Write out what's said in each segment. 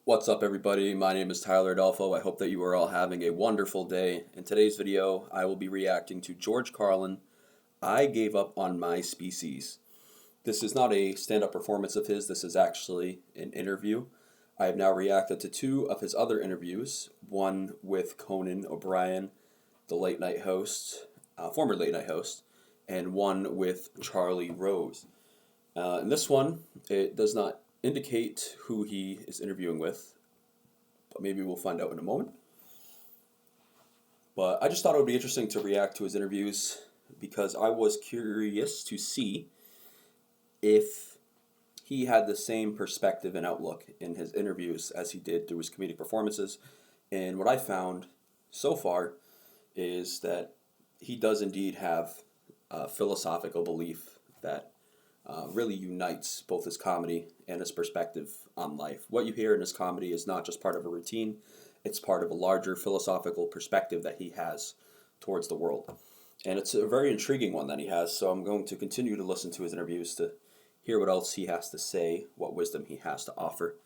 What's up, everybody? My name is Tyler Adolfo. I hope that you are all having a wonderful day. In today's video, I will be reacting to George Carlin, I Gave Up on My Species. This is not a stand-up performance of his. This is actually an interview. I have now reacted to two of his other interviews, one with Conan O'Brien, the late night host, former late night host, and one with Charlie Rose. In this one, it does not indicate who he is interviewing with, but maybe we'll find out in a moment. But I just thought it would be interesting to react to his interviews because I was curious to see if he had the same perspective and outlook in his interviews as he did through his comedic performances. And what I found so far is that he does indeed have a philosophical belief that really unites both his comedy and his perspective on life. What you hear in his comedy is not just part of a routine, it's part of a larger philosophical perspective that he has towards the world. And it's a very intriguing one that he has, so I'm going to continue to listen to his interviews to hear what else he has to say, what wisdom he has to offer.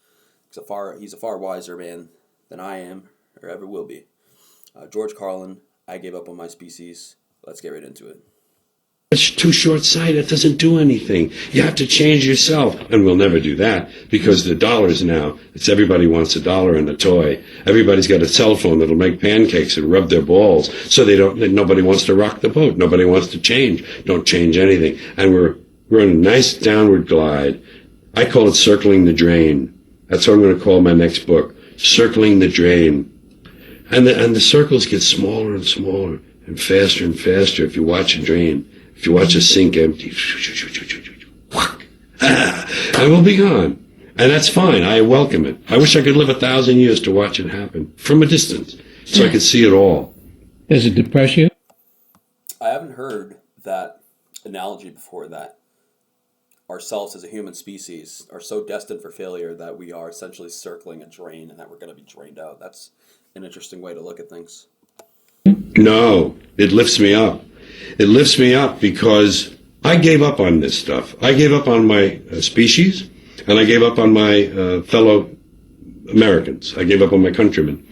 He's a far wiser man than I am, or ever will be. George Carlin, I Gave Up on My Species. Let's get right into it. It's too short-sighted. It doesn't do anything. You have to change yourself. And we'll never do that because the dollars now, it's everybody wants a dollar and a toy. Everybody's got a cell phone that'll make pancakes and rub their balls. So nobody wants to rock the boat. Nobody wants to change. Don't change anything. And we're in a nice downward glide. I call it circling the drain. That's what I'm going to call my next book. Circling the drain. And the circles get smaller and smaller and faster if you watch a drain. If you watch a sink empty, and we'll be gone. And that's fine. I welcome it. I wish I could live 1,000 years to watch it happen from a distance so I could see it all. Does it depress you? I haven't heard that analogy before, that ourselves as a human species are so destined for failure that we are essentially circling a drain and that we're going to be drained out. That's an interesting way to look at things. No, it lifts me up. It lifts me up because I gave up on this stuff. I gave up on my species, and I gave up on my fellow Americans. I gave up on my countrymen.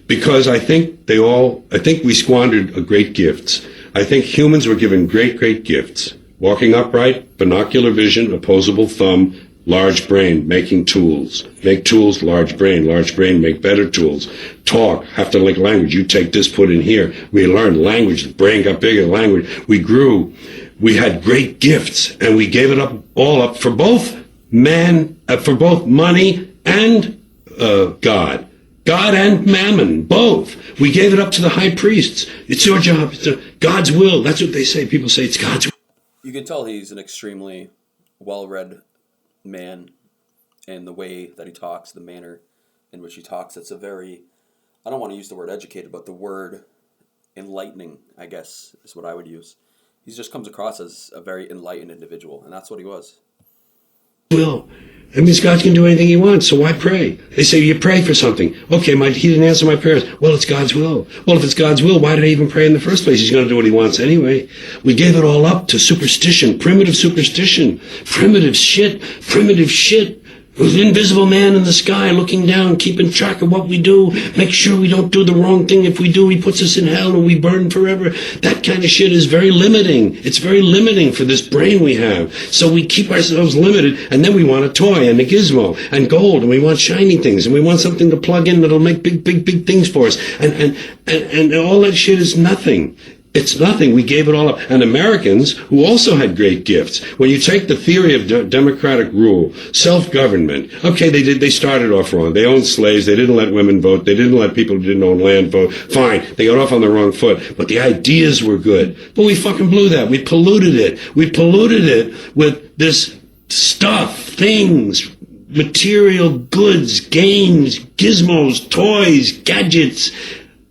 Because I think we squandered great gifts. I think humans were given great gifts. Walking upright, binocular vision, opposable thumb, large brain, making tools. Make tools, large brain, make better tools. Talk, have to like language. You take this, put in here. We learned language, the brain got bigger, language. We grew. We had great gifts, and we gave it all up for both for both money and God. God and mammon, both. We gave it up to the high priests. It's your job. It's God's will. That's what they say. People say it's God's will. You can tell he's an extremely well-read man, and the way that he talks, the manner in which he talks, it's a very, I don't want to use the word educated, but the word enlightening, I guess, is what I would use. He just comes across as a very enlightened individual, and that's what he was. Will. That means God can do anything he wants, so why pray? They say, you pray for something. Okay, he didn't answer my prayers. Well, it's God's will. Well, if it's God's will, why did I even pray in the first place? He's going to do what he wants anyway. We gave it all up to superstition, primitive shit. With an invisible man in the sky looking down, keeping track of what we do, make sure we don't do the wrong thing. If we do, he puts us in hell and we burn forever. That kind of shit is very limiting. It's very limiting for this brain we have. So we keep ourselves limited, and then we want a toy and a gizmo and gold, and we want shiny things, and we want something to plug in that'll make big things for us. And all that shit is nothing. It's nothing. We gave it all up. And Americans, who also had great gifts, when you take the theory of democratic rule, self-government, okay, they started off wrong. They owned slaves. They didn't let women vote. They didn't let people who didn't own land vote. Fine. They got off on the wrong foot. But the ideas were good. But we fucking blew that. We polluted it. We polluted it with this stuff, things, material goods, games, gizmos, toys, gadgets,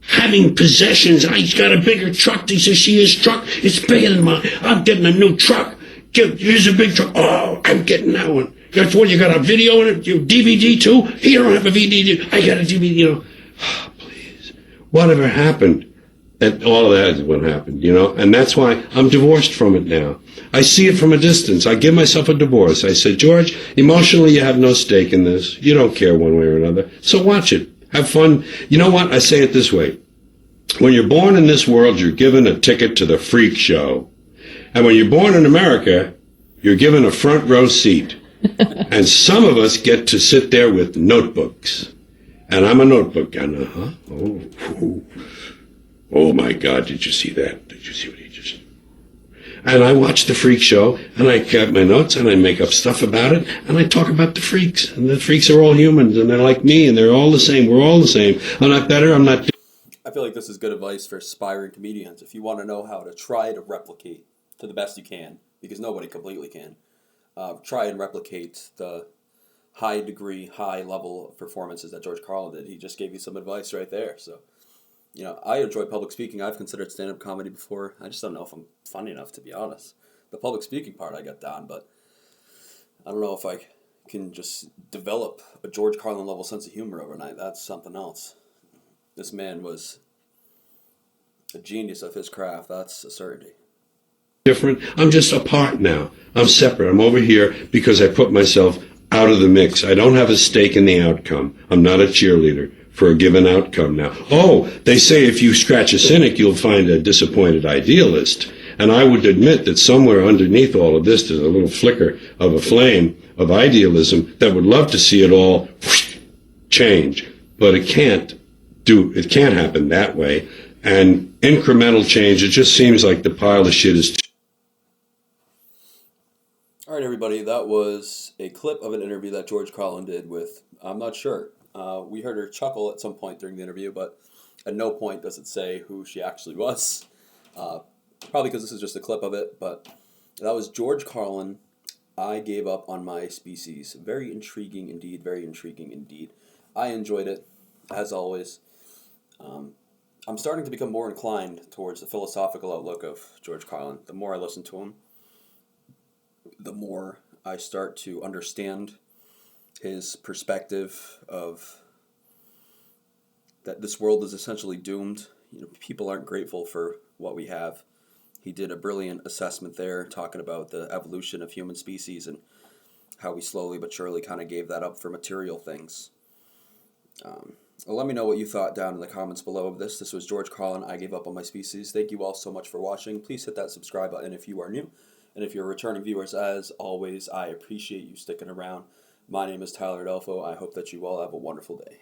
having possessions. He's got a bigger truck. He says, his truck, it's bigger than mine. I'm getting a new truck. Here's a big truck. Oh, I'm getting that one. That's what, you got a video in it? You DVD too? You don't have a DVD. I got a DVD, Oh, please. Whatever happened And all of that is what happened, you know? And that's why I'm divorced from it now. I see it from a distance. I give myself a divorce. I say, George, emotionally you have no stake in this. You don't care one way or another. So watch it. Have fun. You know what? I say it this way. When you're born in this world, you're given a ticket to the freak show. And when you're born in America, you're given a front row seat. And some of us get to sit there with notebooks. And I'm a notebook guy. Oh my God, did you see that? Did you see what he just... And I watch the freak show, and I got my notes, and I make up stuff about it, and I talk about the freaks. And the freaks are all humans, and they're like me, and they're all the same. We're all the same. I'm not better, I'm not... I feel like this is good advice for aspiring comedians. If you want to know how to try to replicate to the best you can, because nobody completely can, try and replicate the high degree, high level of performances that George Carlin did. He just gave you some advice right there, so... You know, I enjoy public speaking. I've considered stand-up comedy before. I just don't know if I'm funny enough, to be honest. The public speaking part I got down, but I don't know if I can just develop a George Carlin level sense of humor overnight. That's something else. This man was a genius of his craft. That's a certainty. Different. I'm just apart now. I'm separate. I'm over here because I put myself out of the mix. I don't have a stake in the outcome. I'm not a cheerleader for a given outcome now. Oh, they say if you scratch a cynic, you'll find a disappointed idealist. And I would admit that somewhere underneath all of this, there's a little flicker of a flame of idealism that would love to see it all change. But it can't happen that way. And incremental change, it just seems like the pile of shit is... All right, everybody, that was a clip of an interview that George Carlin did with, I'm not sure. We heard her chuckle at some point during the interview, but at no point does it say who she actually was. Probably because this is just a clip of it, but that was George Carlin. I gave up on my species. Very intriguing indeed, very intriguing indeed. I enjoyed it, as always. I'm starting to become more inclined towards the philosophical outlook of George Carlin. The more I listen to him, the more I start to understand his perspective of that this world is essentially doomed. You know, people aren't grateful for what we have. He did a brilliant assessment there, talking about the evolution of human species and how we slowly but surely kind of gave that up for material things. Well, let me know what you thought down in the comments below of this. This was George Carlin, I Gave Up on My Species. Thank you all so much for watching. Please hit that subscribe button if you are new. And if you're returning viewers, as always, I appreciate you sticking around. My name is Tyler Adolfo. I hope that you all have a wonderful day.